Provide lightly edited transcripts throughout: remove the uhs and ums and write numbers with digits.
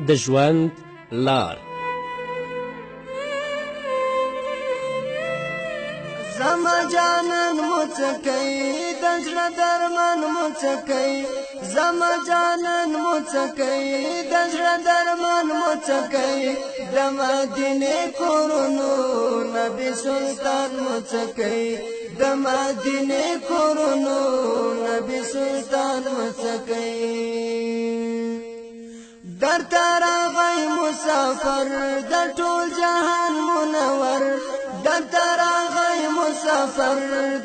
د ژوند لار. زما جانان مو څه کوي د زړه درمان مو څه کوي زما جانان مو څه کوي د زړه درمان مو څه کوي د مدینې کورونو نبی سلطان مو څه کوي د مدینې کورونو نبی سلطان مو څه کوي درته راغی مسافر د ټول جهان منور درته راغی مسافر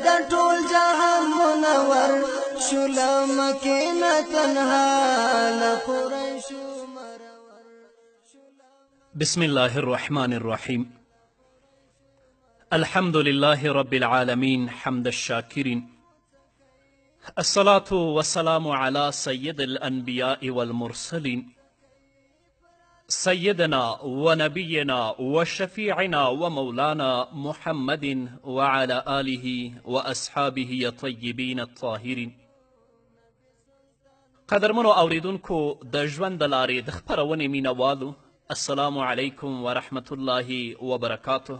د ټول جهان منور شوله مکې نه تنها له قریشو مرور. بسم الله الرحمن الرحيم. الحمد لله رب العالمين حمد الشاكرين. الصلاة والسلام على سيد الأنبياء والمرسلين سيدنا ونبينا وشفيعنا ومولانا محمد وعلى آله وأصحابه الطيبين الطاهرين. قدرمنو اوریدونکو د ژوند د لارې د خپرونې مینوالو، السلام علیکم ورحمة الله وبرکاته.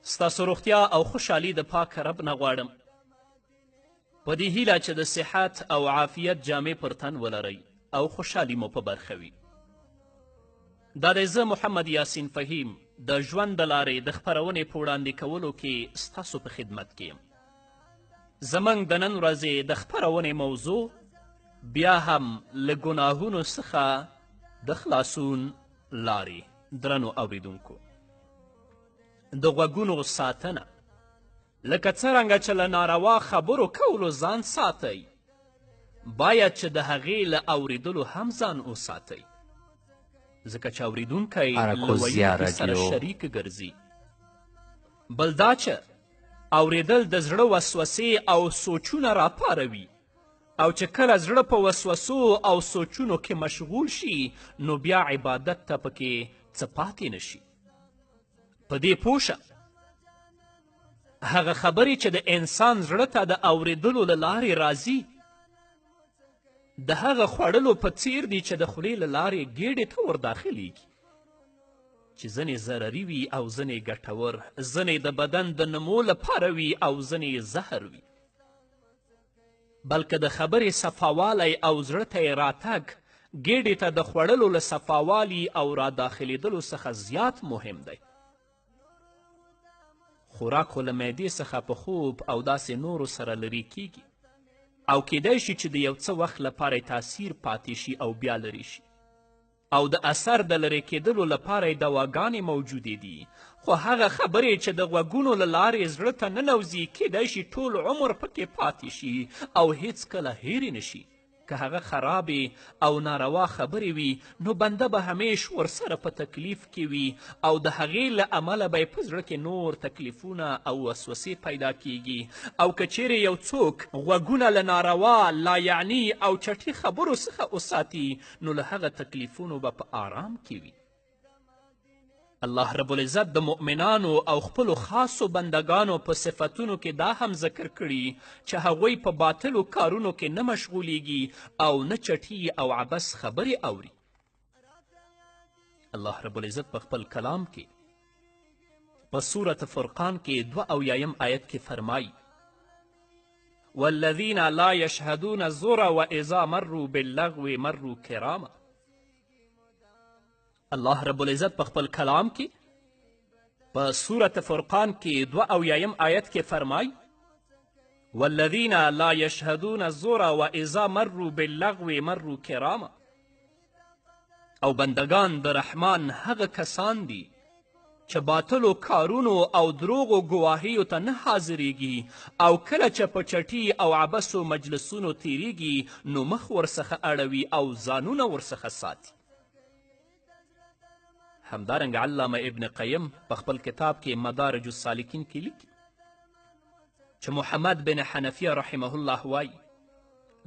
ستاسو روغتیا او خوشحالي د پاک رب نه غواړم، په دې هیله چې د صحت او عافیت جامې پر تن ولرئ او خوشحالي مو په برخه وي. دا دی زه محمد یاسین فهیم د ژوند د لارې د خپرونې په وړاندې کولو کې ستاسو په خدمت کې یم. زموږ د نن ورځې د خپرونې موضوع بیا هم له ګناهونو څخه د خلاصون لارې. درنو اوریدونکو، د غوږونو ساتنه، لکه څرنګه چې له ناروا خبرو کولو ځان ساتئ، باید چې د هغې له اوریدلو هم ځان وساتئ، ځکه چې اوریدونکی له ویونکي سره شریک ګرځي. بل دا چې اوریدل د زړه وسوسې او سوچونه راپاروي، او چې کله زړه په وسوسو او سوچونو کې مشغول شي نو بیا عبادت ته پکې څه پاتې نشي. په دې پوه شه، هغه خبرې چې د انسان زړه ته د اوریدلو له لارې راځي د هغه خوړلو په څیر دي چې د خولې له لارې ګېډې ته ورداخلیږي، چې ځینې ضرري وي او ځینې ګټور، ځینې د بدن د نمو لپاره وي او ځینې زهر وي. بلکې د خبرې صفاوالی او زړه ته یې راتګ ګېډې ته د خوړلو له صفاوالي او راداخلیدلو څخه زیات مهم دی. خوراک خو له معدې څخه په خوب او داسې نورو سره لرې کیږي، او کیدای شي چې د یو څه وخت لپاره تاثیر پاتې شي او بیا لرې شي، او د اثر د لرې کیدلو لپاره یې دواګانې موجودې دي. خو هغه خبرې چې د غوږونو له لارې زړه ته ننوځي کیدای شي ټول عمر پکې پاتې شي او هیڅکله هیرې نشي. که هغه خرابې او ناروا خبرې وي نو بنده به همیش ورسره په تکلیف کې وي، او د هغې له امله به یې په زړه کې نور تکلیفونه او وسوسې پیدا کیږي. او که چیرې یو څوک غوږونه له ناروا، لایعنی او چټي خبرو څخه وساتي نو له هغه تکلیفونو به په آرام کې وي. الله رب العزت د مؤمنانو او خپلو خاصو بندگانو په صفتونو کې دا هم ذکر کړي چې هغوی په باطلو کارونو کې نه مشغولیږي او نه چټي او عبس خبرې اوري. الله رب العزت په خپل کلام کې په سورة فرقان کې 82 آیت کې فرمایي: والذین لا یشهدون الزور واذا مروا باللغو مروا کراما. الله رب العزت په خپل کلام کې په سورة فرقان کې 82 آیت کې فرمایي: والذین لا یشهدون الزور واذا مروا باللغو مروا کراما. او بندگان د رحمان هغه کسان دي چې باطلو کارونو او دروغو ګواهیو ته نه حاضریږي، او کله چې په چټي او عبسو مجلسونو تیریږي نو مخ ورڅخه اړوي او ځانونه ورڅخه ساتي. همدارنګه علامه ابن قیم په خپل کتاب کې مدارج السالکین کې لیکي چې محمد بن حنفیه رحمه الله وایي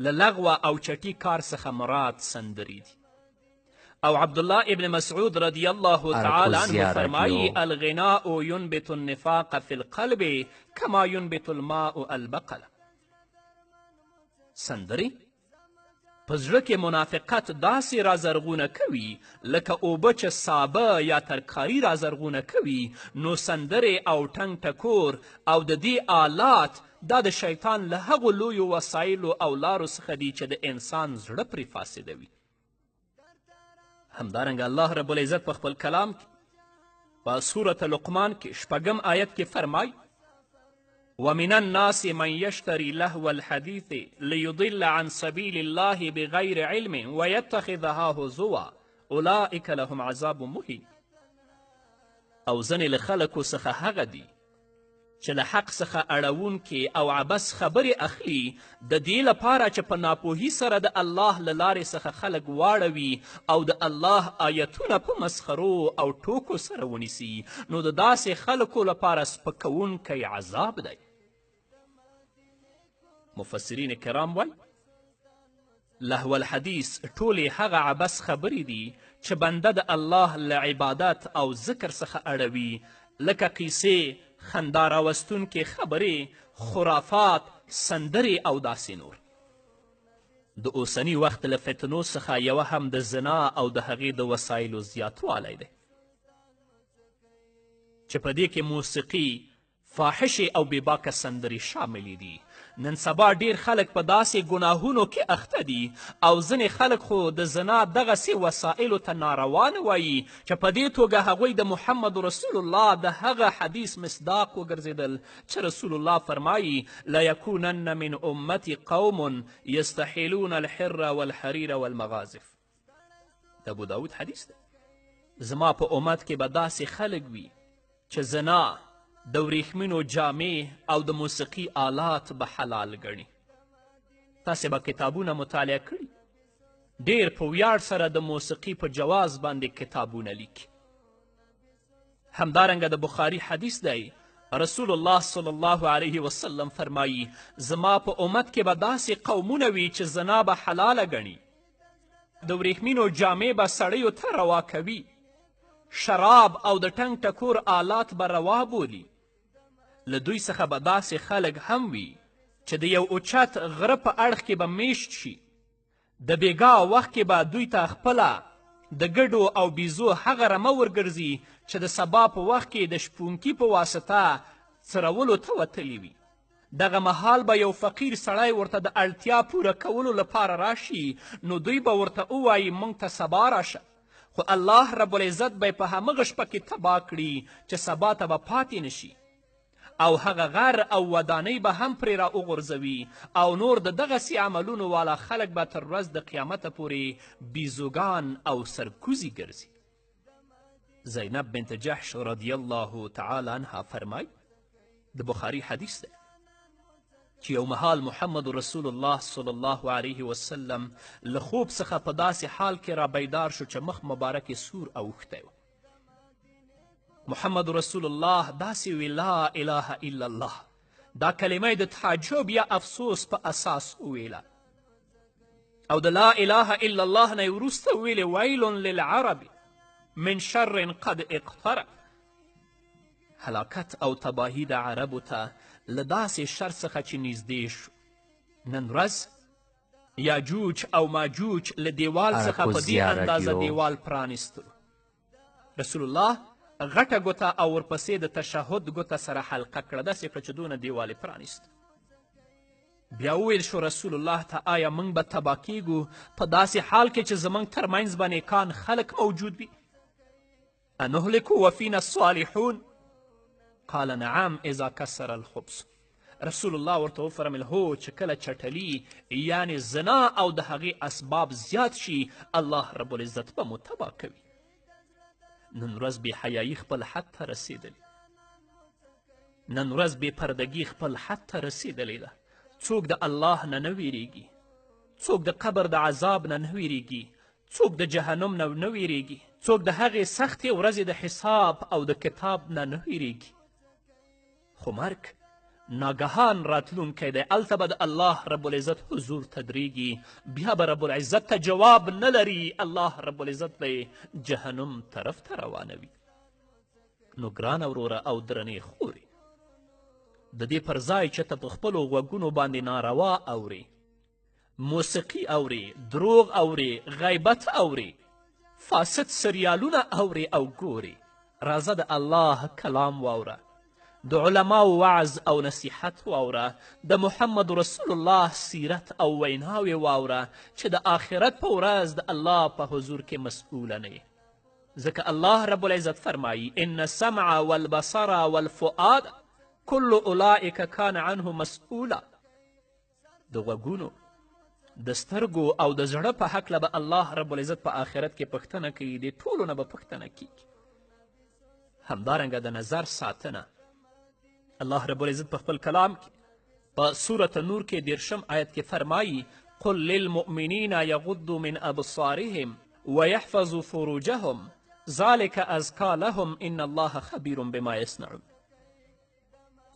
له لغوه او چټي کار څخه مراد سندرې دي. او عبدالله ابن مسعود رضی الله تعالی عنه فرمایي: الغناء ينبت النفاق في القلب كما ينبت الماء البقل. سندرې په زړه کې منافقت داسې رازرغونه کوي لکه اوبه چې سابه یا ترکاري رازرغونه کوي، نو سندرې او ټنګ ټکور او د دې آلات دا د شیطان له هغو لویو وسایلو او لارو څخه دي چې د انسان زړه پرې فاسدوي. همدارنګه الله رب العزت په خپل کلام کې په سورة لقمان کې 6 آیت کې فرمای: ومن الناس من يشتري لهو الحديث ليضل عن سبيل الله بغير علم ويتخذها هزوا اولئك لهم عذاب مهين. او ځینې له خلکو څخه هغه دي چې له حق څخه اړوونکې او عبس خبرې اخلي د دې لپاره چې په ناپوهي سره د الله له لارې څخه خلک واړوي او د الله آیتونه په مسخرو او ټوکو سره ونیسي، نو د داسې خلکو لپاره سپکوونکی عذاب دی. مفسرین کرام وایي لهو الحدیث ټولې هغه عبس خبرې دي چې بنده د الله له عبادت او ذکر څخه اړوي، لکه قیسې، خندا راوستونکې خبرې، خرافات، سندرې او داسې نور. د اوسني وخت له فتنو څخه یوه هم د زنا او د هغې د وسایلو زیاتوالی دی چې په دې کې موسیقي، فاحشې او بېباکه سندرې شاملې دي. نن سبا ډیر خلک په داسې ګناهونو کې اخته دي او ځینې خلک خو د زنا دغسې وسایلو ته ناروا نه وایي چې په دې توګه هغوی د محمد رسول الله د هغه حدیث مصداق وګرځېدل چې رسول الله فرمایي لیکونن من امتی قوم یستحلون الحر والحریر والمغازف. د ابو داود حدیث دی. زما په امت کې به داسې خلک وي چې زنا، د وریښمینو جامې او د موسیقي آلات به حلال ګڼي. تاسې به کتابونه مطالعه کړي، ډیر په ویاړ سره د موسیقي په جواز باندې کتابونه لیکي. همدارنګه د بخاري حدیث دی، رسول الله صلی الله علیه وسلم فرمایي زما په امت کې به داسې قومونه وي چې زنا به حلاله ګڼي، د وریښمینو جامې به سړیو ته روا کوي، شراب او د ټنګ ټکور آلات به روا بولي. له دوی څخه به داسې خلک هم وي چې د یو اوچت غره په اړخ کې به میشت شي، د بیګا وخت کې به دوی ته خپله د ګډو او بیزو هغه رمه ورګرځي چې د سبا په وخت کې د شپونکي په واسطه څرولو ته وتلی وي. دغه مهال به یو فقیر سړی ورته د اړتیا پوره کولو لپاره راشي، نو دوی به ورته ووایي موږ ته سبا راشه، خو الله رب العزت به په همغه شپه کې تباه کړي چې سبا ته به پاتې نشي، او هغه غر او ودانۍ به هم پرې را وغورځوي او نور د دغسې عملونو والا خلک به تر ورځ د قیامته پورې بیزوګان او سرکوزي ګرځي. زینب بنت جحش رضی الله تعالی عنها فرمای، د بخاري حدیث دی چې یو مهال محمد رسول الله صلی الله علیه وسلم له خوب څخه په داسې حال کې را بیدار شو چې مخ مبارک سور اوښتی و. محمد رسول الله داسې وی لا اله الا الله، دا کلمه د تعجب یا افسوس په اساس وویله، او د لا اله الا الله نه یې وروسته ویلې ویل للعرب من شر قد اقترب. هلاکت او تباهي د عربو ته له داسې شر څخه چې نږدې شو. نن ورځ یاجوج او ماجوج له دیوال څخه په دې اندازه دیوال پرانیستلو. رسول الله غټه ګوته او ورپسې د تشهد ګوته سره حلقه کړه، داسې کړه چې دونه دیوال یې پرانیست. بیا وویل شو رسول الله ته آیا موږ به تباه کیږو په داسې حال کې چې زموږ ترمنځ به نیکان خلک موجود وي؟ انهلک وفینا الصالحون؟ قال نعم اذا کسر الخبز. رسول الله ورته وفرمیل هو چې کله چټلي یعنې زنا او د هغې اسباب زیات شي الله رب العزت به مو تباه کوي. نن ورځ بې حیایي خپل حد ته رسېدلې، نن ورځ بې پردګي خپل حد ته رسېدلې ده. څوک د الله نه نه ویریږي، څوک د قبر د عذاب نه نه ویریږي، څوک د جهنم نه نه ویریږي، څوک د هغې سختې ورځې د حساب او د کتاب نه نه ویریږي. خو مرګ ناګهان راتلونکی دی، هلته به د الله رب العزت حضور ته درېږي، بیا به رب العزت ته جواب نه لري، الله رب العزت به جهنم طرف ته روانوي. نو ګرانه وروره او درنې خورې، د دې پر ځای چې ته په خپلو غوږونو باندې ناروا اورې موسیقي اوري، دروغ اوري، غیبت اوري، فاسد سریالونه اوري او ګوري. راځه د الله کلام واوره، د علماو وعظ او نصیحت واوره، د محمد رسول الله سیرت او ویناوې واوره چې د آخرت په ورځ د الله په حضور کې مسئوله نه یې. ځکه الله رب العزت فرمایي ان السمع والبصر والفؤاد کل اولئک کان عنه مسئولا. د غوږونو، د سترګو او د زړه په هکله به الله رب العزت په آخرت کې پوښتنه کوي، د ټولو نه به پوښتنه کیږي. همدارنګه د نظر ساتنه، الله رب العزت په خپل کلام کې په سورة نور کې 10 آیت کې فرمایي قل للمؤمنین یغضوا من ابصارهم ویحفظوا فروجهم ذلک ازکا لهم ان الله خبیر بما یصنعون.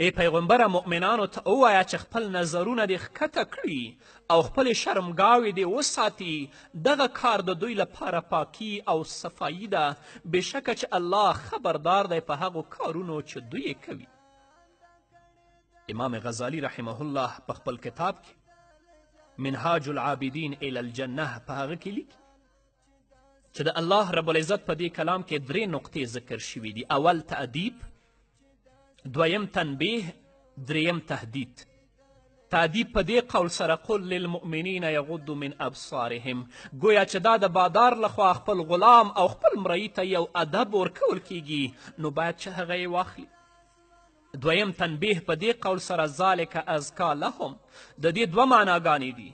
ای پیغمبره مؤمنانو ته ووایه چې خپل نظرونه دې ښکته کړي او خپلې شرمګاوې دې وساتي. دغه کار د دوی لپاره پاکي او صفایي ده، بېشکه چې الله خبردار دی په هغو کارونو چې دوی یې کوي. امام غزالی رحمه الله په خپل کتاب کې منهاج العابدین الی الجنه په هغه کې لیکي چې د الله رب العزت په دې کلام کې 3 نقطې ذکر شوي دي. اول تأدیب، دویم تنبیه، دریم تهدید. تأدیب په دې قول سره قل للمؤمنین یغضوا من ابصارهم، گویا چې دا د بادار لخوا خپل غلام او خپل مرئی ته یو ادب ورکول کیږي، نو باید چې هغه یې واخلي. دویم تنبیه په دې قول سره ذالک ازکا لهم، د دې 2 معناګانې دي.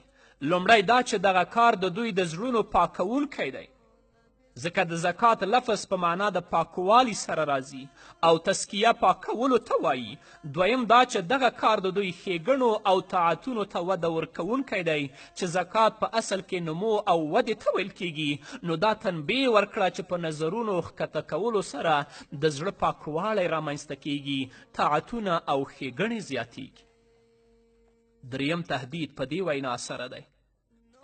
لومړی دا چې دغه کار د دوی د زړونو پاکوونکی دی، ځکه د زکات لفظ په معنا د پاکوالي سره راځي او تسکیه پاکولو ته وایي. دویم دا چې دغه کار د دوی ښېګڼو او طاعتونو ته وده ورکوونکی دی چې زکات په اصل کې نمو او ودې ته ویل کیږي. نو دا تنبیه ورکړه چې په نظرونو ښکته کولو سره د زړه پاکوالی رامنځته کیږي، طاعتونه او ښېګڼې زیاتیږي. دریم تهدید په دې وینا سره دی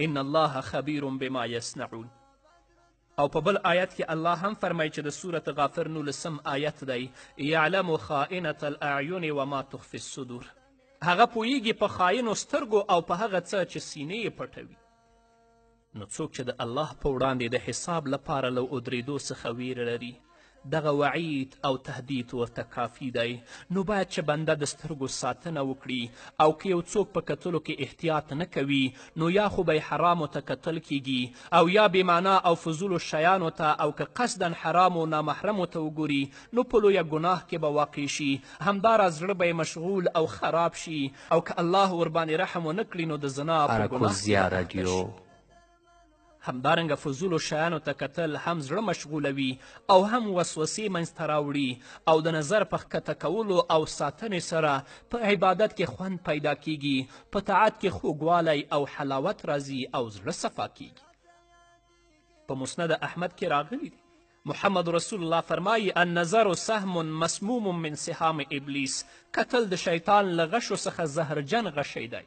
ان الله خبیر بما یصنعون. او په بل آیت کې الله هم فرمایي چې د سورة غافر 19 آیت دی یعلم خائنة الاعین وما تخفي الصدور. هغه پوهیږي په خاینو سترګو او په هغه څه چې سینې یې پټوي. نو څوک چې د الله په وړاندې د حساب لپاره له ودرېدو څخه ویره لري، دغه وعید او تهدید ورته کافي دی. نو باید چې بنده د سترګو ساتنه وکړي، او که یو څوک په کتلو کې احتیاط نه کوي نو یا خو به حرامو ته کتل کیږي او یا بېمعنا او فضولو شیانو ته، او که قصدا حرامو نامحرمو ته وګوري نو په لویه ګناه کې به واقع شي. همداراز زړه به مشغول او خراب شي، او که الله ورباندې رحم ونه کړي نو د زنا په ګناه کې همدارنګه فضولو شیانو ته کتل هم زړه مشغولوي او هم وسوسې منځته راوړي، او د نظر په ښکته کولو او ساتنې سره په عبادت کې خوند پیدا کیږي، په طاعت کې خوږوالی او حلاوت راځي او زړه صفا کیږي. په مسند احمد کې راغلی دی محمد رسول الله فرمایي النظر سهم مسموم من سهام ابلیس. کتل د شیطان له غشو څخه زهرجن غشی دی.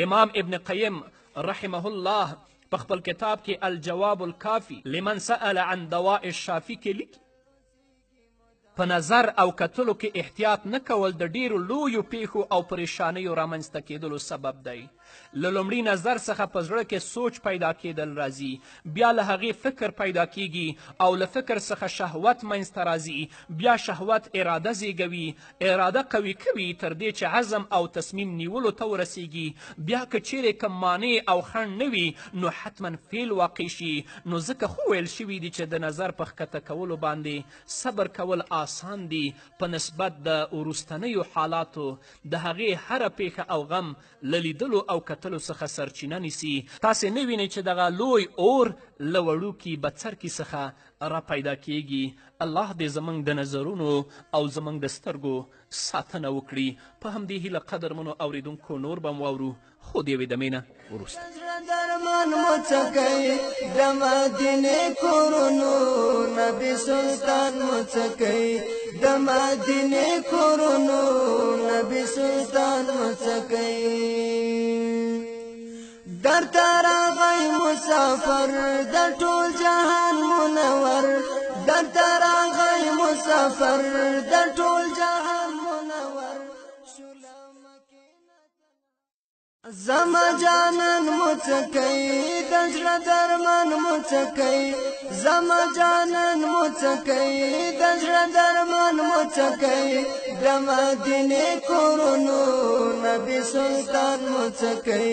امام ابن قیم رحمه الله په خپل کتاب کې الجواب الکافی لمن سأل عن دواء الشافی کې لیکي په نظر او کتلو کې احتیاط نه کول د ډیرو لویو پیښو او پریشانیو رامنځته کیدلو سبب دی. له لومړي نظر څخه په زړه کې سوچ پیدا کیدل راځي، بیا له هغې فکر پیدا کیږي او له فکر څخه شهوت منځته راځي، بیا شهوت اراده زیږوي، اراده قوي کوي تر دې چې عزم او تصمیم نیولو ته ورسیږي. بیا که چیرې کوم مانع او خنډ نه وي نو حتما فیل واقع شي. نو ځکه خو ویل شوي دي چې د نظر په ښکته کولو باندې صبر کول آسان دي په نسبت د وروستنیو حالاتو. د هغې هره پیښه او غم له لیدلو او کتلو څخه سرچینه نیسي. تاسې نه وینئ چې دغه لوی اور له وړوکي بڅرکي څخه را پیدا کیږي. الله دې زموږ د نظرونو او زموږ د سترګو ساتنه وکړي. په همدې هیله قدرمنو اوریدونکو نور به م واورو، خو د یوې دمې نه وروسته. درمان مو څه کوي د مدینې کورونو، نبي سلطان مو څه کوي د مدینې کورونو، نبي سلطان مو څه کوي. درته راغی مسافر د ټول جهان منور، درته راغی مسافر د ټول جهان زما جانان مڅکې د زړه درمان مڅکې زما جانان مڅکې د زړه درمان مڅکې د مدینه کورونو نبی سلطان مڅکې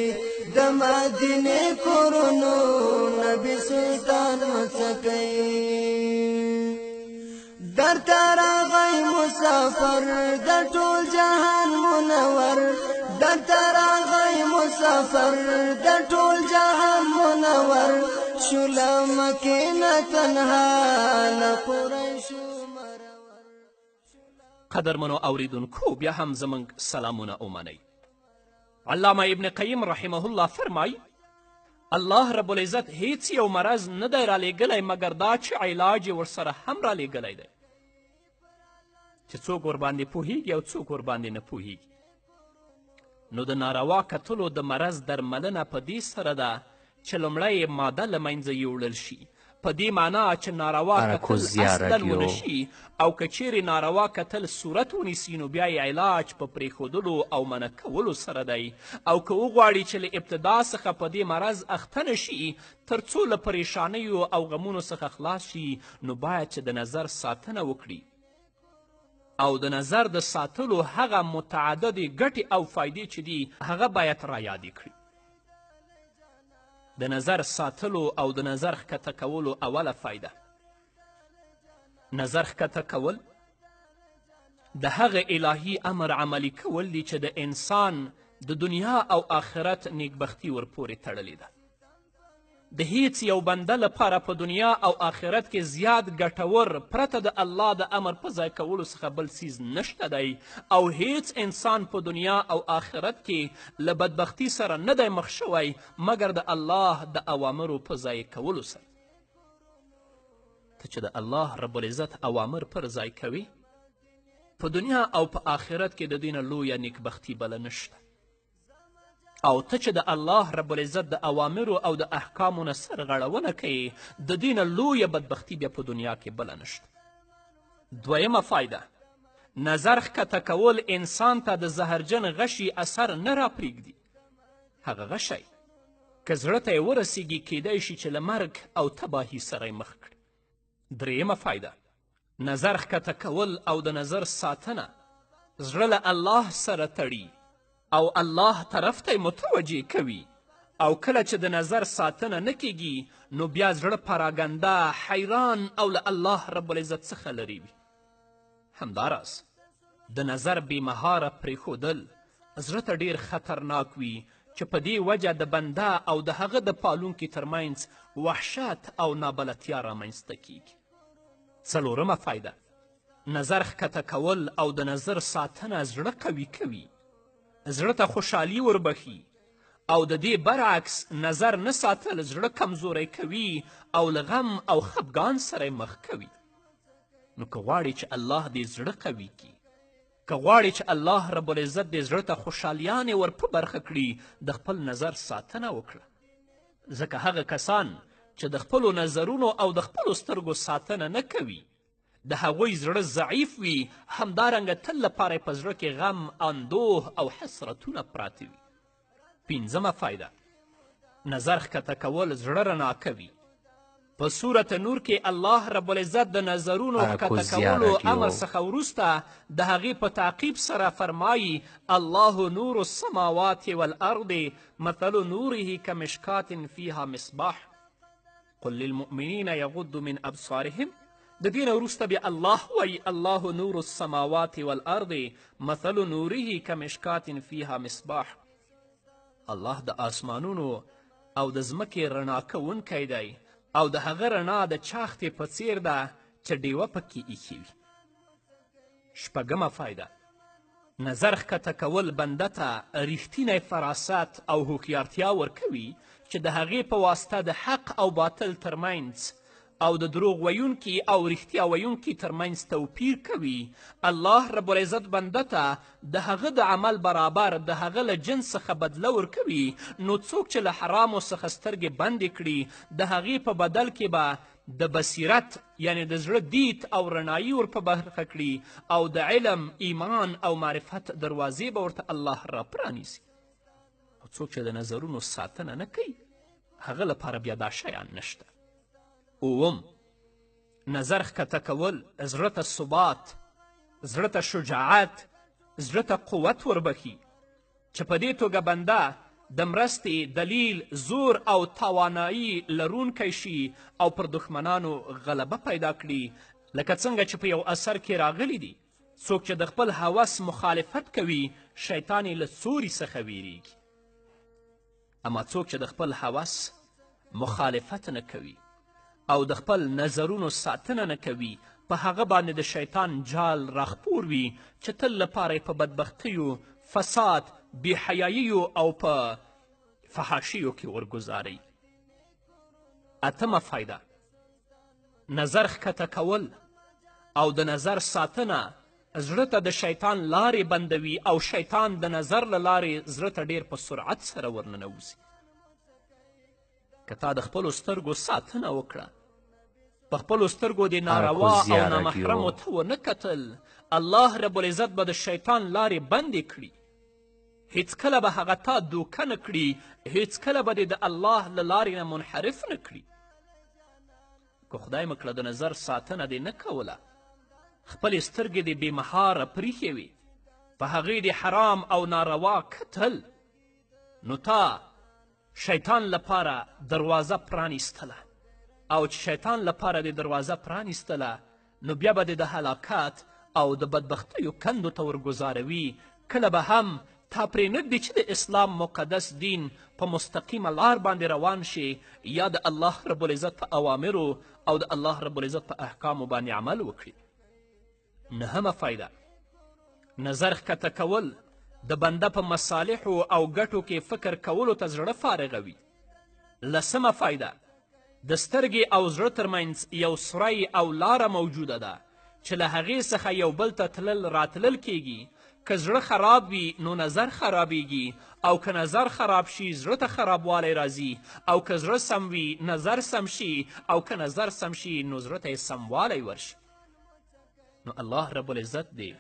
د مدینه کورونو نبی سلطان مڅکې در تراغی مسافر در ټول جهان منور در تراغی مسافر در ټول جهان منور شولا مکینه تنها لقریش مرور. قدرمنو اوریدونکو بیا هم زموږ سلامونه ومنئ. علامه ابن قیم رحمه الله فرمای الله رب العزت هیڅ یو مرض نه دی رالیږلی مګر دا چې علاج یې ورسره هم رالیږلی دی چې څوک ورباندې پوهیږي او څوک ورباندې نه پوهیږي. نو د ناروا کتلو د مرض درملنه په دې سره ده چې لومړی ماده له منځه یوړل شي، په دې معنا چې ناروا کتل اصلا ونه شي، او که چیرې ناروا کتل صورت ونیسي نو بیا یې علاج په پرېښودلو او منع کولو سره دی. او که وغواړي چې له ابتدا څخه په دې مرض اخته نه شي تر څو له پریشانیو او غمونو څخه خلاص شي نو باید چې د نظر ساتنه وکړي او د نظر د ساتلو هغه متعددې ګټې او فایدې چې دي هغه باید رایادې کړي. د نظر ساتلو او د نظر ښکته کولو اوله فایده، نظر ښکته کول د هغه الهي امر عملی کول دي چې د انسان د دنیا او آخرت نیکبختي ورپورې تړلې ده. د هیڅ یو بنده لپاره په دنیا او آخرت کې زیات ګټور پرته د الله د امر په ځای کولو څخه بل څیز نشته دی، او هیڅ انسان په دنیا او آخرت کې له بدبختي سره نه دی مخ شوی مګر د الله د اوامرو په ځای کولو سره. ته چې د الله رب العزت اوامر پر ځای کوي په دنیا او په آخرت کې د دې نه لویه نیکبختي بله نشته، او ته چې د الله رب العزت د اوامرو او د احکامو نه سرغړونه کوي د دې نه لویه بدبختي بیا په دنیا کې بله نشته. دویمه فایده، نظر ښکته کول انسان ته د زهرجن غشي اثر نه راپرېږدي. هغه غشی که زړه ته یې ورسیږي کیدای شي چې له مرګ او تباهي سره یې مخ کړي. درېیمه فایده، نظر ښکته کول او د نظر ساتنه زړه له الله سره تړي او الله طرف ته متوجه کوي، او کله چې د نظر ساتنه نه کیږي نو بیا زړه پراګنده حیران او له الله رب العزت څخه لرې وي. همداراز د نظر بېمهاره پرېښودل زړه ته ډیر خطرناک وي چې په دې وجه د بنده او د هغه د پالونکي ترمنځ وحشت او نابلدتیا رامنځته کیږي. څلورمه فایده، نظر ښکته کول او د نظر ساتنه زړه قوي کوي، زړه ته خوشحالي وربخي، او د دې برعکس نظر نه ساتل زړه کمزوری کوي او له غم او خفګان سره مخ کوي. نو که غواړي چې الله دې زړه قوي کړي، که غواړي چې الله رب العزت دې زړه ته خوشحالیانې ور په برخه کړي د خپل نظر ساتنه وکړه، ځکه هغه کسان چې د خپلو نظرونو او د خپلو سترګو ساتنه نه کوي د هغوی زړه ضعیف وي، همدارنګه تل لپاره په زړه کې غم، اندوه او حسرتونه پراته وي. پنځمه فایده، نظر ښکته کول زړه رڼا کوي. په سورت نور کې الله رب العزت د نظرونو ښکته کولو امر څخه وروسته د هغې په تعقیب سره فرمایي الله نور السماوات والارض مثل نوره کمشکات فیها مصباح قل للمؤمنین یغضوا من ابصارهم. د دې نه وروسته بیا الله وایي الله نور السماوات والارض مثل نوره کمشکات فیها مصباح. الله د آسمانونو او د ځمکې رڼا کوونکی دی او د هغه رڼا د چاختې په څیر ده چې ډیوه پکې ایښې وي. شپږمه فایده، نظر ښکته کول بنده ته ریښتینی فراست او هوښیارتیا ورکوي چې د هغې په واسطه د حق او باطل ترمنځ او د دروغ ویونکي او رښتیا ویونکي ترمنځ توپیر کوي. الله رب العزت بنده ته د هغه د عمل برابر د هغه له جنس څخه بدله ورکوي. نو څوک چې له حرامو څخه سترګې بندې کړي د هغې په بدل کې به د بصیرت یعنی د زړه دید او رڼایي ور په برخه کړي او د علم، ایمان او معرفت دروازې به ورته الله را پرانیسي. او خو څوک چې د نظرونو ساتنه نه کوي هغه لپاره بیا دا شیان نشته. اووم، نظر ښکته کول زړه ته ثبات، زړه ته شجاعت، زړه ته قوت وربخي چې په دې توګه بنده د مرستې، دلیل، زور او توانایی لرونکی شي او پر دښمنانو غلبه پیدا کړي. لکه څنګه چې په یو اثر کې راغلی دي څوک چې د خپل هوس مخالفت کوي شیطان یې له سوري څخه ویریږي، اما څوک چې د خپل هوس مخالفت نه کوي او د خپل نظرونو ساتنه نه کوي په هغه باندې د شیطان جال راخپور وي چې تل لپاره یې په بدبختیو، فساد، بېحیاییو او په فحاشیو کې ورګزاري. اتمه فایده، نظر ښکته کول او د نظر ساتنه زړه ته د شیطان لارې بندوي او شیطان د نظر له لارې زړه ته ډیر په سرعت سره ورننوځي. که تا د خپلو سترګو ساتنه وکړه، په خپلو سترګو د ناروا او نامحرمو ته ونه کتل، الله رب العزت به د شیطان لارې بندې کړي. هیڅکله به هغه تا دوکه نه کړي، هیڅکله به دې د الله له لارې نه منحرف نه کړي. که خدای مه کړه د نظر ساتنه دې نه کوله، خپلې سترګې دې بېمهاره پریښې وي، په هغې دې حرام او ناروا کتل، نو تا شیطان لپاره دروازه پرانیستله، او چې شیطان لپاره دې دروازه پرانیستله نو بیا به دې د هلاکت او د بدبختیو کندو ته ورګزاروي. کله به هم تا پرې نږدي چې د اسلام مقدس دین په مستقیمه لار باندې روان شي یا د الله رب العزت په اوامرو او د الله رب العزت په احکامو باندې عمل وکړي. نهمه فایده، نظر ښکته کول د بنده په مصالحو او ګټو کې فکر کولو ته زړه فارغوي. لسمه فایده، د سترګې او زړه ترمنځ یو سوری او لاره موجوده ده چې له هغې څخه یو بل ته تلل راتلل کیږي. که زړه خراب وي نو نظر خرابیږي، او که نظر خراب شي زړه ته خرابوالی راځي، او که زړه سم وي نظر سم شي، او که نظر سم شي نو زړه ته یې سموالی ورشي. نو الله رب العزت دې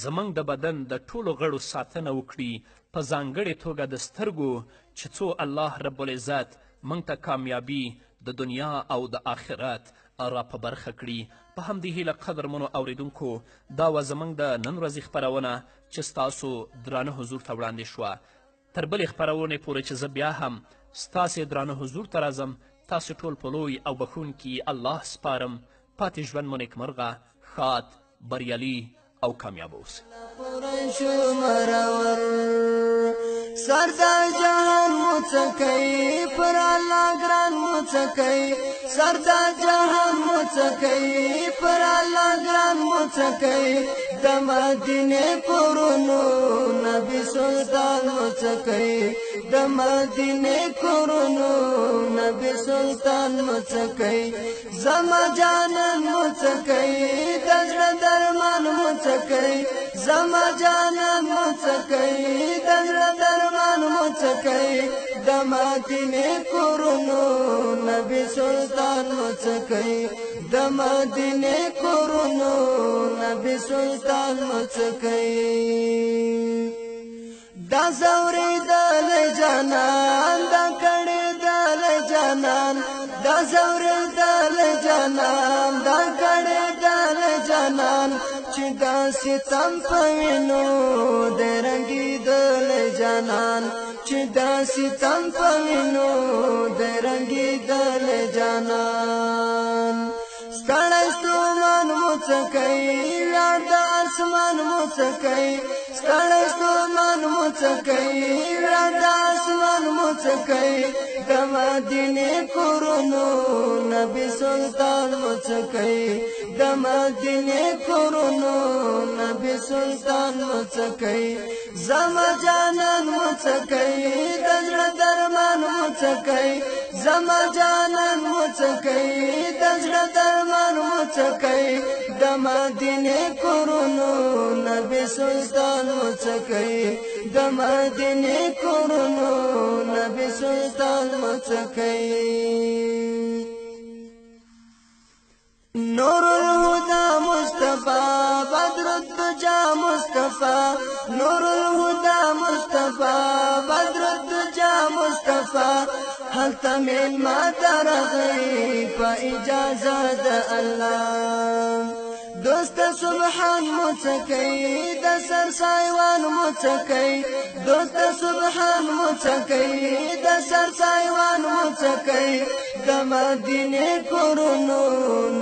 زموږ د بدن د ټولو غړو ساتنه وکړي، په ځانګړې توګه د سترګو چې څو الله رب العزت موږ ته کامیابي د دنیا او د آخرت را په برخه کړي. په همدې هیله قدرمنو اوریدونکو، دا وه زموږ د نن ورځې خپرونه چې ستاسو درانه حضور ته وړاندې شوه. تر بلې خپرونې پورې چې زه بیا هم ستاسې درانه حضور ته راځم، تاسو ټول په لوی او بخښونکي الله سپارم. پاتې ژوند مو نیکمرغه، ښاد، بریالي او کامیاب اوسئ. سردار جهان مڅکئ پر الله ګران مڅکئ، سردار جهان مڅکئ پر الله ګران مڅکئ، د مدینې کورونو نبی سلطان مڅکئ، د مدینې کورونو نبی سلطان مڅکئ، زما جانان مڅکئ د زړه درمان مڅکئ، زما جانان مڅکئ د زړه درمان مڅکئ، د مدینې کورونو نبی سلطان مڅکئ، د مدینې کورونو نبی سلطان مڅکئ. دا زورېدل جانان، دا کړېدل جانان، دا زورېدل جانان، دا کړېدل جانان، چې داسې تم په وینو د رنګېدل جانان، چې داسې تم په وینو د رنګېدل جانان. ستړی ستومان مڅکئ ویاړ د اسمان مڅکئ، ستړی ستومان مڅکئ ویاړ د اسمان مڅکئ، د مدینې کورونو نبی سلطان مڅکئ، د مدینې کورونو نبی سلطان مڅکئ، زما جانان مڅکئ د زړه درمان مڅکئ، زما جانان مڅکئ د زړه درمان مڅکئ، د مدینې کورونو نبی سلطان مڅکئ، د مدینې کورونو نبی سلطان مڅکئ. نور الهدى مصطفى بدر الدجى مصطفى، نور الهدى مصطفى بدر الدجى هلته میلمه ته راغی په اجازه د الله دوست سبحان متکی د سر سایوان متکی دوست سبحان متکی د سر سایوان متکی د مدینه کورونو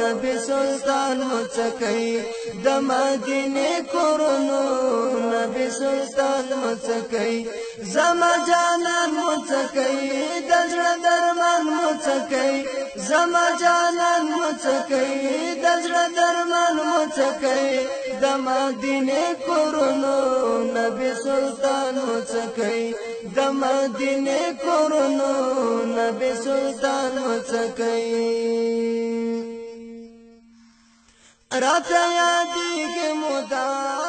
نبی سلطان متکی د مدینه کورونو نبی سلطان متکی زما جانان متکی د زړه درمان متکی زما جانان متکی د زړه درمان متکی د مدینه کورونو نبی سلطان متکی د مدینه کورونو نبی سلطان متکی راته یادېږي مدام